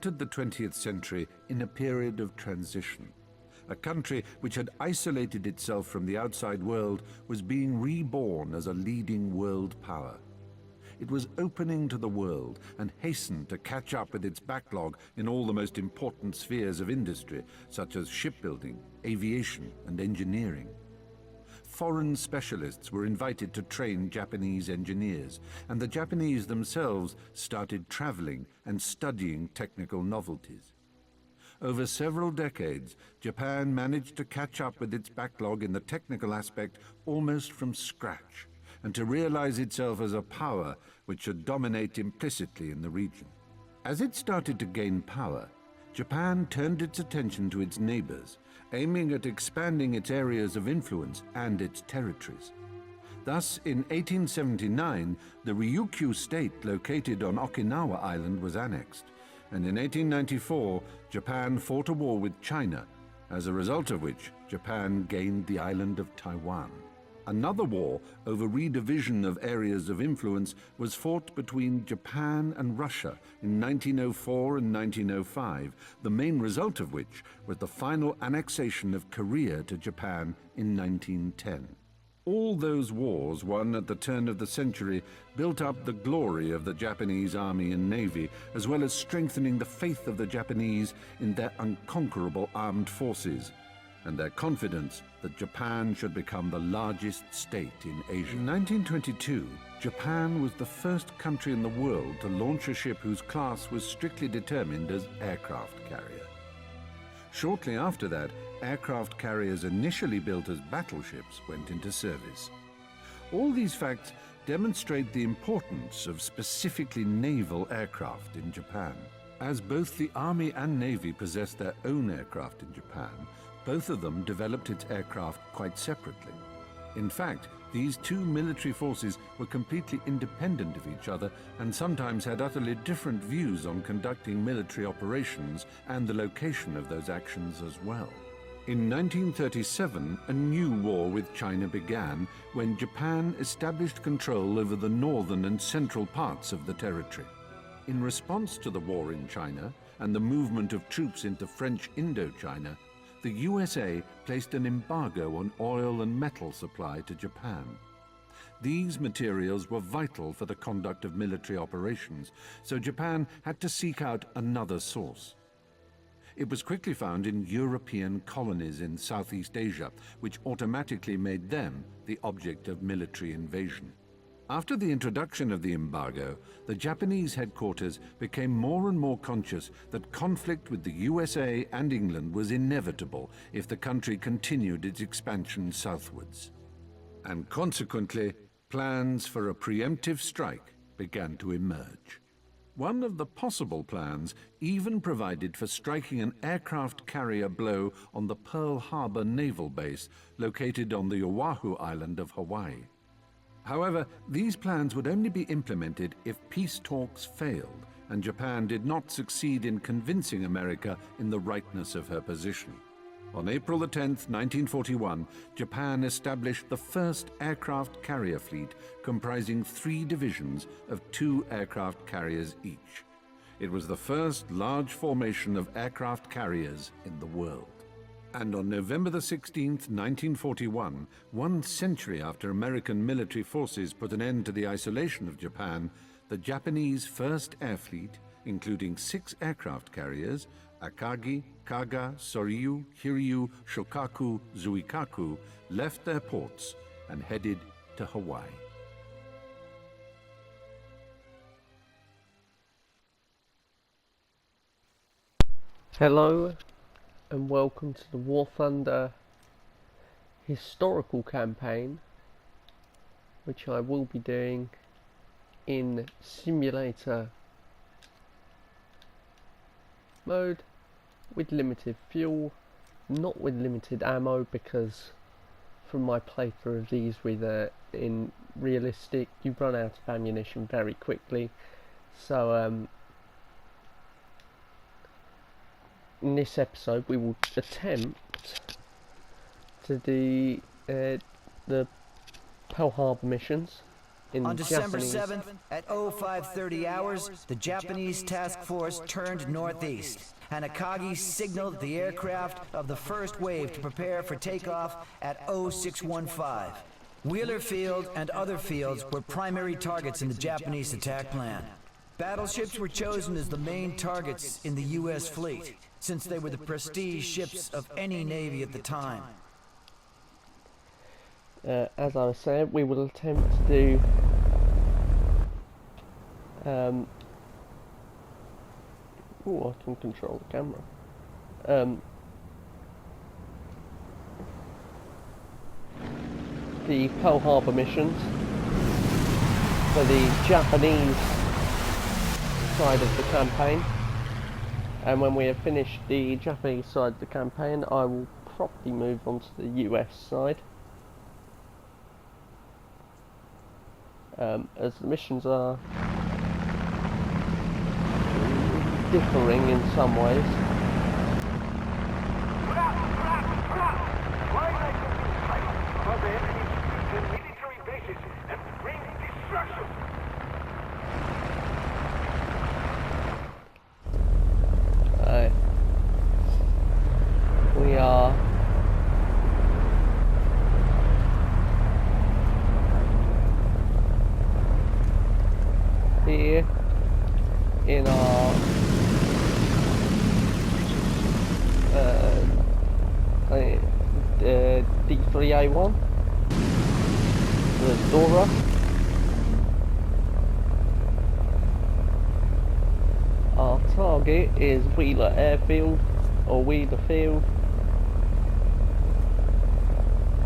entered the 20th century in a period of transition. A country which had isolated itself from the outside world was being reborn as a leading world power. It was opening to the world and hastened to catch up with its backlog in all the most important spheres of industry, such as shipbuilding, aviation, and engineering. Foreign specialists were invited to train Japanese engineers, and the Japanese themselves started traveling and studying technical novelties. Over several decades, Japan managed to catch up with its backlog in the technical aspect almost from scratch, and to realize itself as a power which should dominate implicitly in the region. As it started to gain power, Japan turned its attention to its neighbors, aiming at expanding its areas of influence and its territories. Thus, in 1879, the Ryukyu state located on Okinawa Island was annexed, and in 1894, Japan fought a war with China, as a result of which Japan gained the island of Taiwan. Another war over redivision of areas of influence was fought between Japan and Russia in 1904 and 1905, the main result of which was the final annexation of Korea to Japan in 1910. All those wars won at the turn of the century built up the glory of the Japanese army and navy, as well as strengthening the faith of the Japanese in their unconquerable armed forces, and their confidence that Japan should become the largest state in Asia. In 1922, Japan was the first country in the world to launch a ship whose class was strictly determined as aircraft carrier. Shortly after that, aircraft carriers initially built as battleships went into service. All these facts demonstrate the importance of specifically naval aircraft in Japan. As both the Army and Navy possessed their own aircraft in Japan, both of them developed its aircraft quite separately. In fact, these two military forces were completely independent of each other and sometimes had utterly different views on conducting military operations and the location of those actions as well. In 1937, a new war with China began when Japan established control over the northern and central parts of the territory. In response to the war in China and the movement of troops into French Indochina, the USA placed an embargo on oil and metal supply to Japan. These materials were vital for the conduct of military operations, so Japan had to seek out another source. It was quickly found in European colonies in Southeast Asia, which automatically made them the object of military invasion. After the introduction of the embargo, the Japanese headquarters became more and more conscious that conflict with the USA and England was inevitable if the country continued its expansion southwards. And consequently, plans for a preemptive strike began to emerge. One of the possible plans even provided for striking an aircraft carrier blow on the Pearl Harbor naval base located on the Oahu island of Hawaii. However, these plans would only be implemented if peace talks failed, and Japan did not succeed in convincing America in the rightness of her position. On April 10, 1941, Japan established the first aircraft carrier fleet comprising 3 divisions of 2 aircraft carriers each. It was the first large formation of aircraft carriers in the world. And on November 16, 1941, 1 century after American military forces put an end to the isolation of Japan, the Japanese First Air Fleet, including 6 aircraft carriers, Akagi, Kaga, Soryu, Hiryu, Shokaku, Zuikaku, left their ports and headed to Hawaii. Hello and welcome to the War Thunder historical campaign, which I will be doing in simulator mode with limited fuel, not with limited ammo, because from my playthrough of these in realistic, you run out of ammunition very quickly. So in this episode we will attempt to do the Pearl Harbor missions, in On December Japanese. 7th, at 0530 hours, the Japanese task force turned northeast. Hanakagi signaled the aircraft of the first wave to prepare for takeoff at 0615. Wheeler Field and other fields were primary targets in the Japanese attack plan. Battleships were chosen as the main targets in the U.S. fleet, since they were the prestige ships of any navy at the time. As I was saying, we will attempt to do I can control the camera. The Pearl Harbour missions for the Japanese side of the campaign, and when we have finished the Japanese side of the campaign, I will probably move on to the US side. As the missions are differing in some ways. We are here in our D3A1, the Dora. Our target is Wheeler Airfield or Wheeler Field.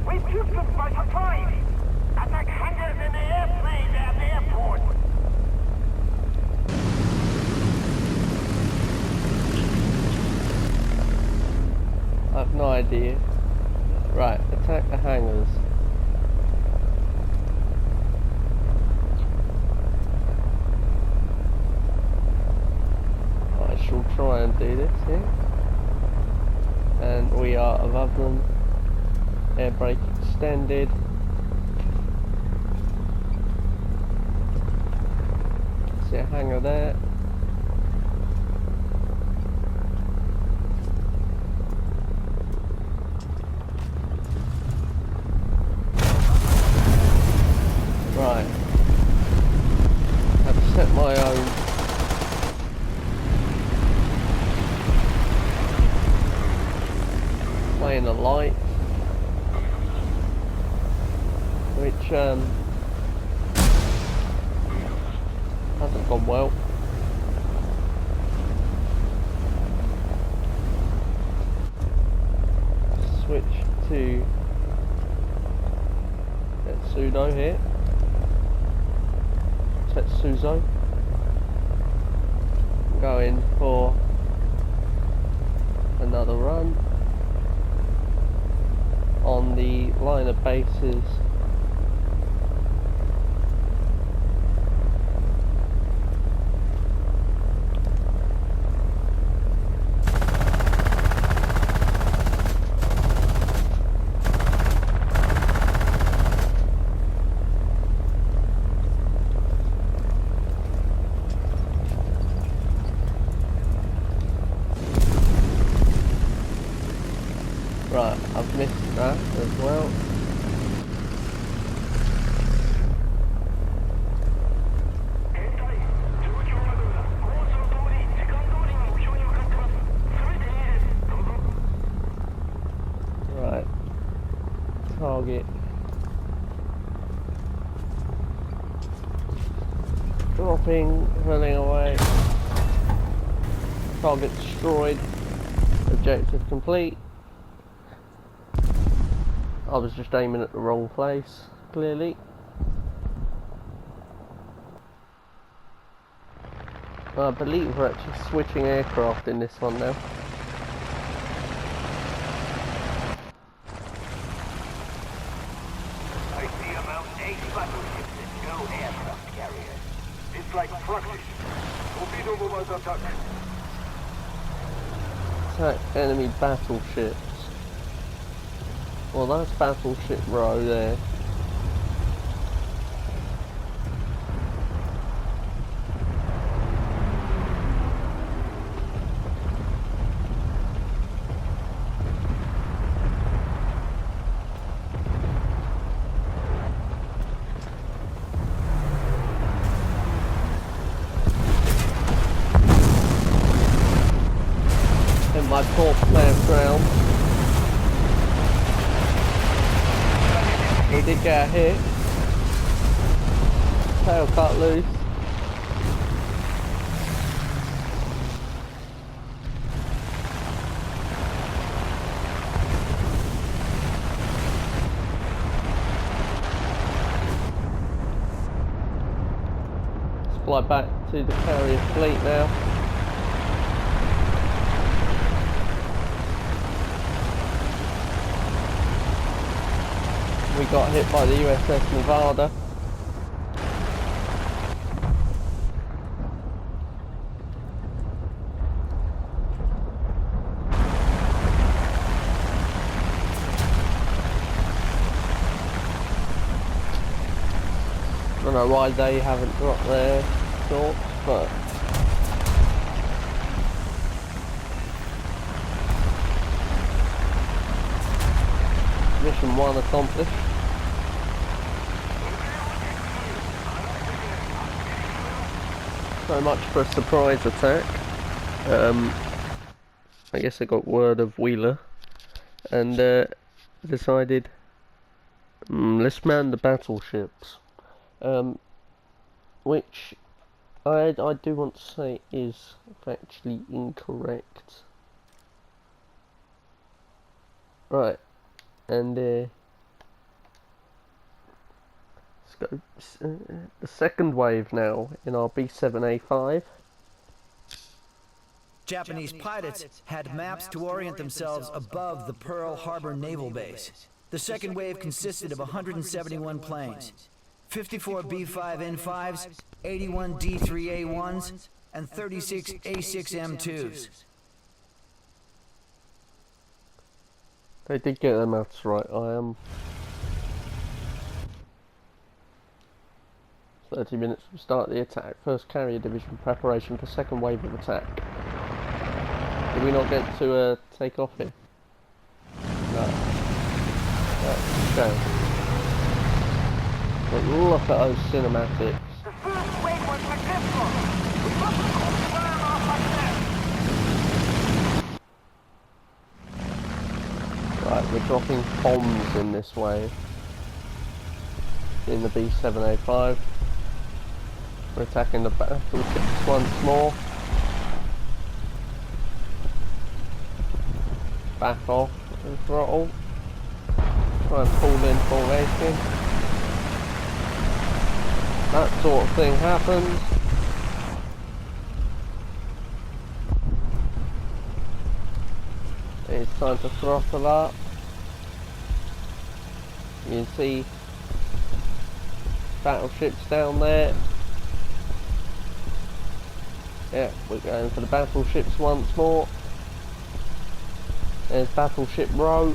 We took them by surprise! Attack hangars and airplanes at the airport! I have no idea. Right, attack the hangars. I shall try and do this here. And we are above them. Air brake extended. See a hangar there. Right. I've set my own plane of light, which hasn't gone well. Switch to Tetsudo here. Tetsuzo. Going for another run on the line of bases. Right, I've missed that as well. Right, target. Dropping, running away. Target destroyed. Objective complete. I was just aiming at the wrong place, clearly. I believe we're actually switching aircraft in this one now. I see about 8 battleships and no aircraft carriers. It's like practice. Torpedo bombers attack. Attack enemy battleships. Well, that's battleship row there. my poor player's ground. We did get a hit. Tail cut loose. Let's fly back to the carrier fleet now. We got hit by the USS Nevada. I don't know why they haven't dropped their shorts, but mission 1 accomplished. So much for a surprise attack. I guess I got word of Wheeler and decided let's man the battleships, which I do want to say is factually incorrect. Right, and let's go the second wave now in our B7A5. Japanese pilots had maps to orient themselves above the Pearl Harbor Naval Base. The second wave consisted of 171 planes, 54 B5N5s, 81 D3A1s, and 36 A6M2s. They did get their maths right. I am 30 minutes from start of the attack. First carrier division preparation for second wave of attack. Did we not get to take off here? No. Okay. But look at those cinematics. The first wave was successful. We must burn off like that. Right, we're dropping bombs in this wave. In the B7A5. We're attacking the battleships once more. Back off and throttle. Try and pull in formation. That sort of thing happens. It's time to throttle up. You can see battleships down there. Yeah, we're going for the battleships once more. There's Battleship Row.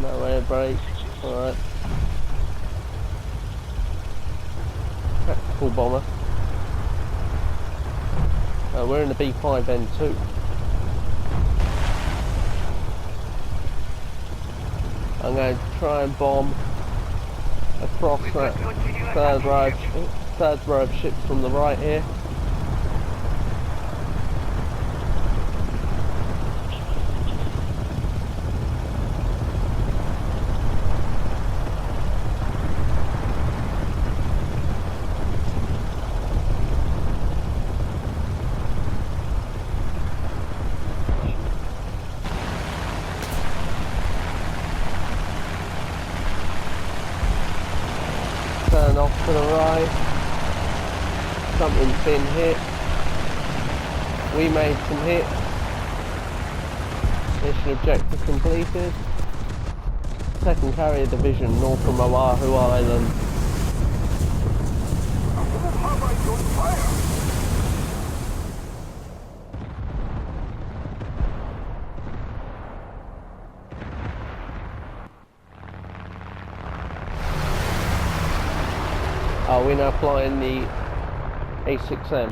No air brake. Alright. Tactical bomber. We're in the B5N2. I'm going to try and bomb across that third row of ships from the right here. Turn off to the right. Something's been hit. We made some hits. Mission objective completed. Second carrier division north from Oahu Island. We're now flying the A6M.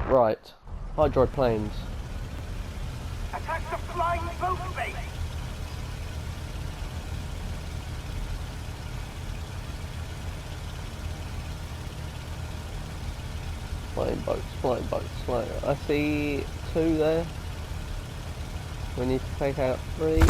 Right, hydroplanes. Attack the flying boat base! Flying boats. I see 2 there. We need to take out 3.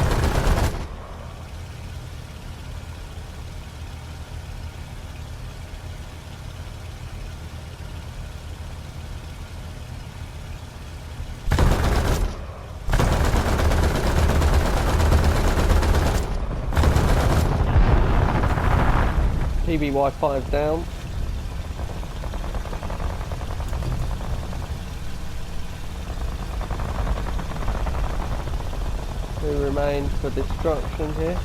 PBY5 down. Who remain for destruction here?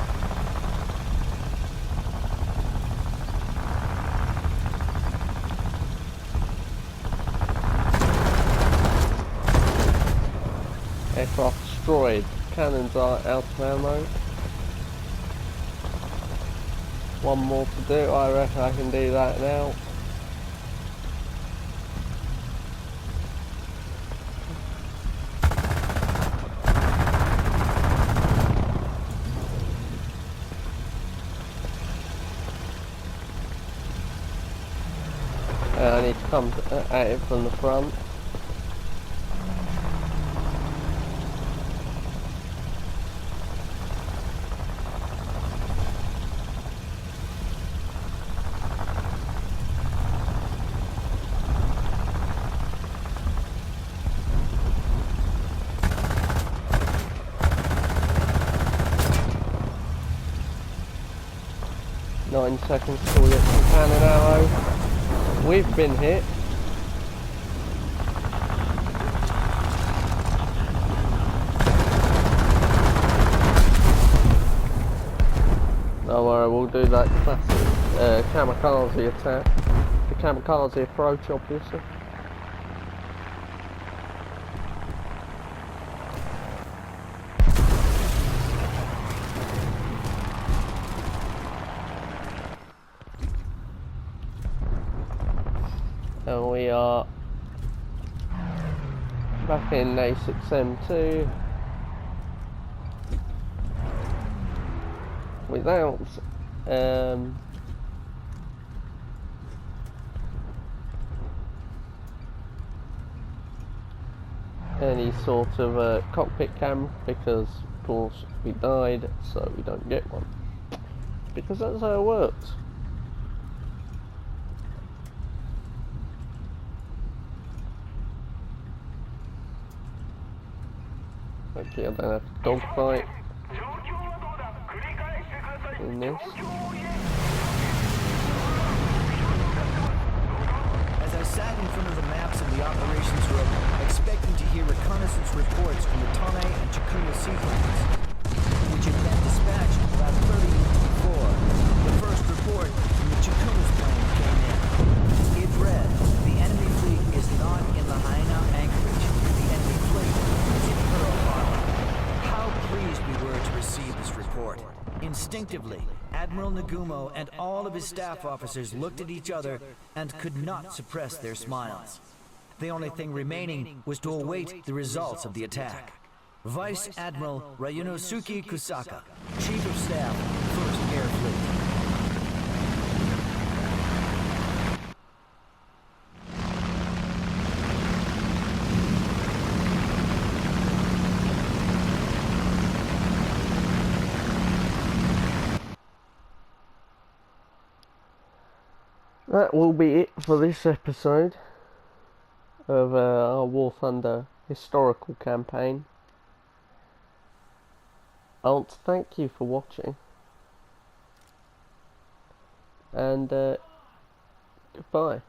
Aircraft destroyed. Cannons are out of ammo. 1 more to do. I reckon I can do that now. I need to come at it from the front. Nine seconds till we get some cannon ammo. We've been hit. Don't worry, we'll do that classic kamikaze attack. The kamikaze approach, obviously. And we are back in A6M2 without any sort of cockpit cam, because of course we died, so we don't get one, because that's how it works. Hopefully I don't have to dogfight in this. As I sat in front of the maps of the operations room, expecting to hear reconnaissance reports from the Tone and Chikuma seaplanes, which had been dispatched about 30 minutes before, the first report from the Chikuma's plane came in. It read, "The enemy fleet is not in the Haina anchorage. The enemy fleet is in Pearl Harbor." How pleased we were to receive this report. Instinctively, Admiral Nagumo and all of his staff officers looked at each other and could not suppress their smiles. The only thing remaining was to await the results of the attack. Vice Admiral Ryunosuke Kusaka, Chief of Staff, 1st Air Fleet. That will be it for this episode of our War Thunder historical campaign. I want to thank you for watching, and goodbye.